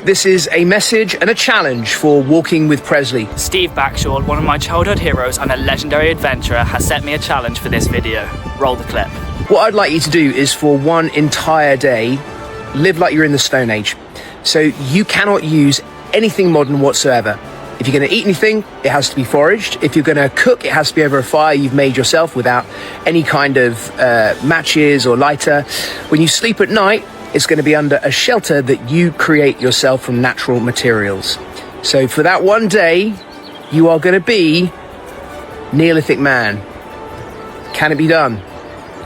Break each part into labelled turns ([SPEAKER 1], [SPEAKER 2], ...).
[SPEAKER 1] This is a message and a challenge for Walking with Presley.
[SPEAKER 2] Steve Backshall, one of my childhood heroes and a legendary adventurer, has set me a challenge for this video. Roll the clip.
[SPEAKER 1] What I'd like you to do is for one entire day, live like you're in the Stone Age. So you cannot use anything modern whatsoever. If you're going to eat anything, it has to be foraged. If you're going to cook, it has to be over a fire you've made yourself without any kind of matches or lighter. When you sleep at night, it's going to be under a shelter that you create yourself from natural materials. So for that one day, you are going to be Neolithic man. Can it be done?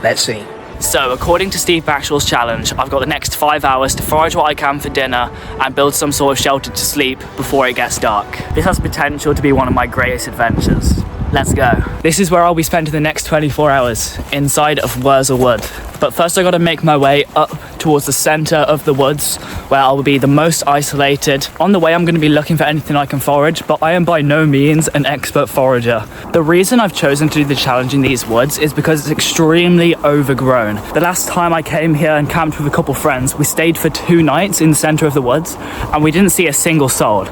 [SPEAKER 1] Let's see.
[SPEAKER 2] So, according to Steve Backshall's challenge, I've got the next 5 hours to forage what I can for dinner and build some sort of shelter to sleep before it gets dark. This has potential to be one of my greatest adventures. Let's go. This is where I'll be spending the next 24 hours, inside of Wurzel Wood. But first I gotta make my way up towards the center of the woods, where I will be the most isolated. On the way I'm gonna be looking for anything I can forage, but I am by no means an expert forager. The reason I've chosen to do the challenge in these woods is because it's extremely overgrown. The last time I came here and camped with a couple friends, we stayed for 2 nights in the center of the woods, and we didn't see a single soul.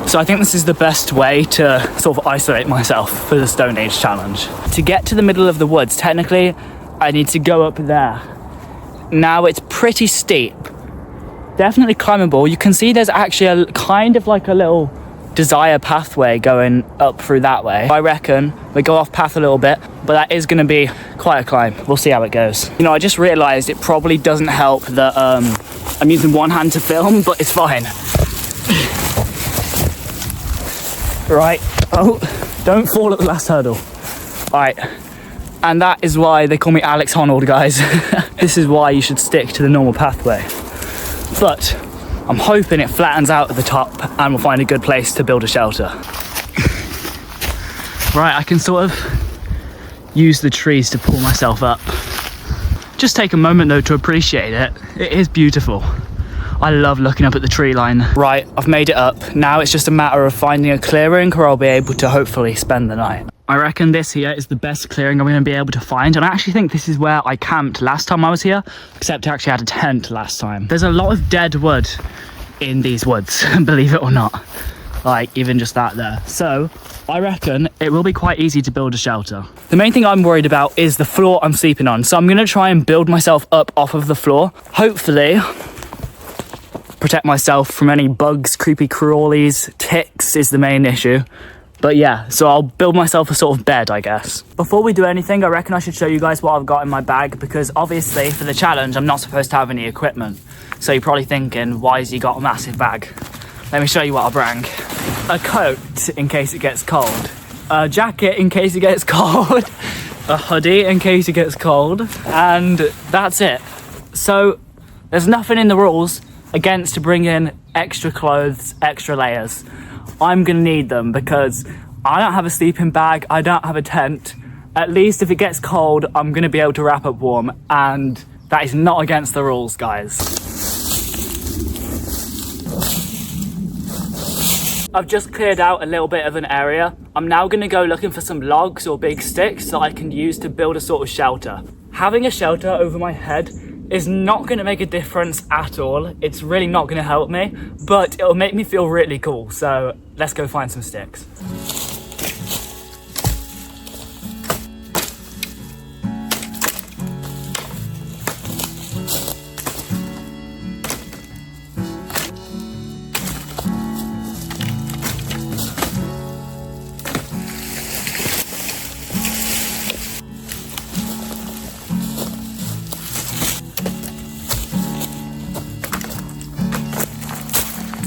[SPEAKER 2] So I think this is the best way to sort of isolate myself for the Stone Age challenge. To get to the middle of the woods, technically, I need to go up there. Now it's pretty steep, definitely climbable. You can see there's actually a kind of like a little desire pathway going up through that way. I reckon we go off path a little bit, but that is going to be quite a climb. We'll see how it goes. You know, I just realized it probably doesn't help that I'm using one hand to film, but it's fine. Right, oh, don't fall at the last hurdle. Right, and that is why they call me Alex Honnold, guys. This is why you should stick to the normal pathway. But I'm hoping it flattens out at the top and we'll find a good place to build a shelter. Right, I can sort of use the trees to pull myself up. Just take a moment though to appreciate it. It is beautiful. I love looking up at the tree line. Right, I've made it up. Now it's just a matter of finding a clearing where I'll be able to hopefully spend the night. I reckon this here is the best clearing I'm going to be able to find, and I actually think this is where I camped last time I was here, except I actually had a tent last time. There's a lot of dead wood in these woods, believe it or not. Like, even just that there. So, I reckon it will be quite easy to build a shelter. The main thing I'm worried about is the floor I'm sleeping on, so I'm going to try and build myself up off of the floor. Hopefully protect myself from any bugs, creepy crawlies, ticks is the main issue. But yeah, so I'll build myself a sort of bed, I guess. Before we do anything, I reckon I should show you guys what I've got in my bag, because obviously for the challenge, I'm not supposed to have any equipment. So you're probably thinking, why has he got a massive bag? Let me show you what I bring. A coat in case it gets cold. A jacket in case it gets cold. A hoodie in case it gets cold. And that's it. So there's nothing in the rules against to bring in extra clothes, extra layers. I'm gonna need them because I don't have a sleeping bag, I don't have a tent. At least if it gets cold, I'm gonna be able to wrap up warm, and that is not against the rules, guys. I've just cleared out a little bit of an area. I'm now gonna go looking for some logs or big sticks that I can use to build a sort of shelter. Having a shelter over my head is not going to make a difference at all. It's really not going to help me, but it'll make me feel really cool. So let's go find some sticks.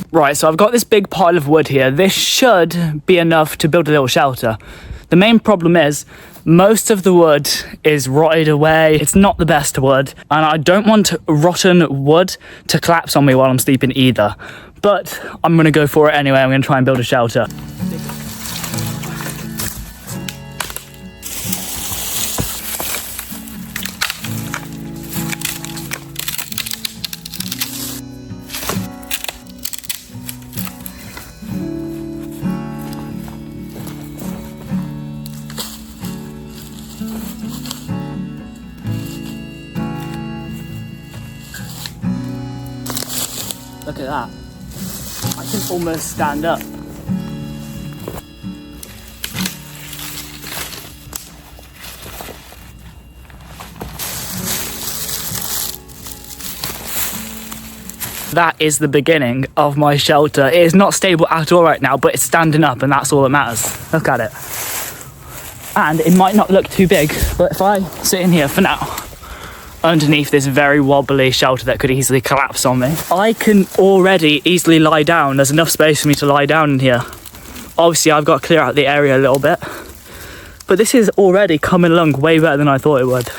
[SPEAKER 2] Right, so I've got this big pile of wood here. This should be enough to build a little shelter. The main problem is most of the wood is rotted away. It's not the best wood, and I don't want rotten wood to collapse on me while I'm sleeping either. But I'm gonna go for it anyway. I'm gonna try and build a shelter. Look at that. can almost stand up. That is the beginning of my shelter. It is not stable at all right now, but it's standing up and that's all that matters. Look at it. And it might not look too big, but if I sit in here for now, underneath this very wobbly shelter that could easily collapse on me, I can already easily lie down. There's enough space for me to lie down in here. Obviously, I've got to clear out the area a little bit, but this is already coming along way better than I thought it would.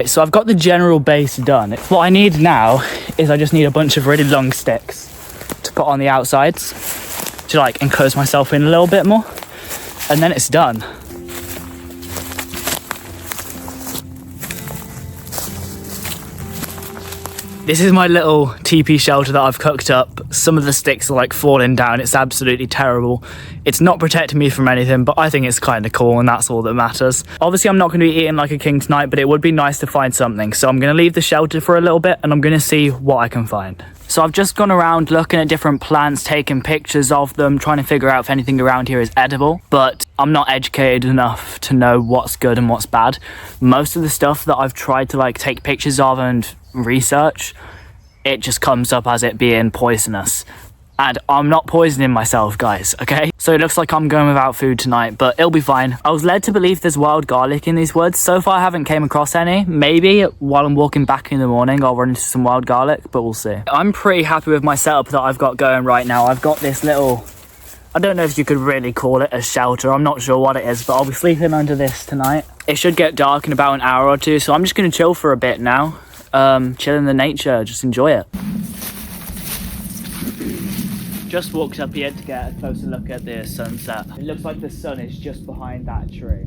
[SPEAKER 2] So I've got the general base done. What I need now is I just need a bunch of really long sticks to put on the outsides to like enclose myself in a little bit more, and then it's done. This is my little teepee shelter that I've cooked up. Some of the sticks are like falling down. It's absolutely terrible. It's not protecting me from anything, but I think it's kind of cool and that's all that matters. Obviously, I'm not going to be eating like a king tonight, but it would be nice to find something. So I'm going to leave the shelter for a little bit and I'm going to see what I can find. So I've just gone around looking at different plants, taking pictures of them, trying to figure out if anything around here is edible, but I'm not educated enough to know what's good and what's bad. Most of the stuff that I've tried to like take pictures of and research, it just comes up as it being poisonous. And I'm not poisoning myself, guys, okay? So it looks like I'm going without food tonight, but it'll be fine. I was led to believe there's wild garlic in these woods. So far, I haven't came across any. Maybe while I'm walking back in the morning, I'll run into some wild garlic, but we'll see. I'm pretty happy with my setup that I've got going right now. I've got this little, I don't know if you could really call it a shelter. I'm not sure what it is, but I'll be sleeping under this tonight. It should get dark in about an hour or two, so I'm just gonna chill for a bit now. Chill in the nature, just enjoy it. Just walked up here to get a closer look at the sunset. It looks like the sun is just behind that tree.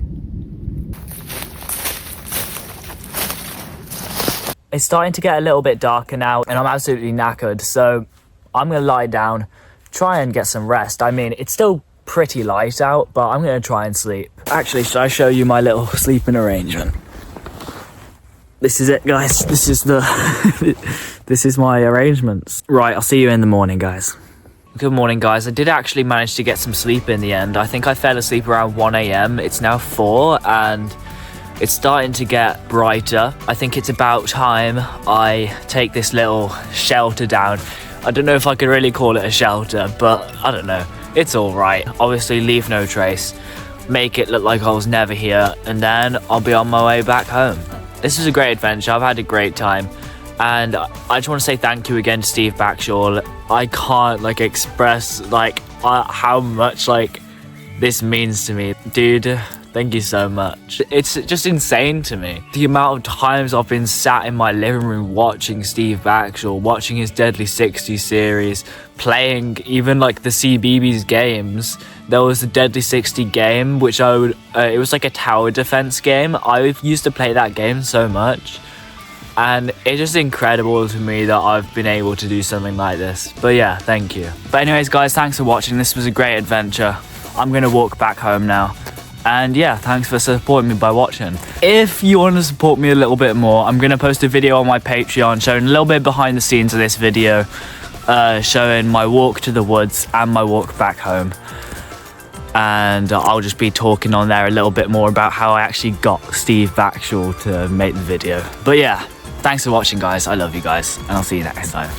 [SPEAKER 2] It's starting to get a little bit darker now and I'm absolutely knackered, so I'm gonna lie down, try and get some rest. I mean, it's still pretty light out, but I'm gonna try and sleep. Actually, should I show you my little sleeping arrangement? This is it, guys. This is this is my arrangements. Right, I'll see you in the morning, guys. Good morning, guys. I did actually manage to get some sleep in the end. I think I fell asleep around 1 a.m. It's now 4 and it's starting to get brighter. I think it's about time I take this little shelter down. I don't know if I could really call it a shelter, but I don't know. It's all right. Obviously, leave no trace. Make it look like I was never here, and then I'll be on my way back home. This was a great adventure. I've had a great time. And I just want to say thank you again to Steve Backshall. I can't express how much this means to me. Dude, thank you so much. It's just insane to me. The amount of times I've been sat in my living room watching Steve Backshall, watching his Deadly 60 series, playing even the CBeebies games. There was the Deadly 60 game, which it was like a tower defense game. I used to play that game so much. And it's just incredible to me that I've been able to do something like this. But yeah, thank you. But anyways, guys, thanks for watching. This was a great adventure. I'm going to walk back home now. And yeah, thanks for supporting me by watching. If you want to support me a little bit more, I'm going to post a video on my Patreon showing a little bit behind the scenes of this video, showing my walk to the woods and my walk back home. And I'll just be talking on there a little bit more about how I actually got Steve Backshall to make the video. But yeah, thanks for watching, guys. I love you guys, and I'll see you next time.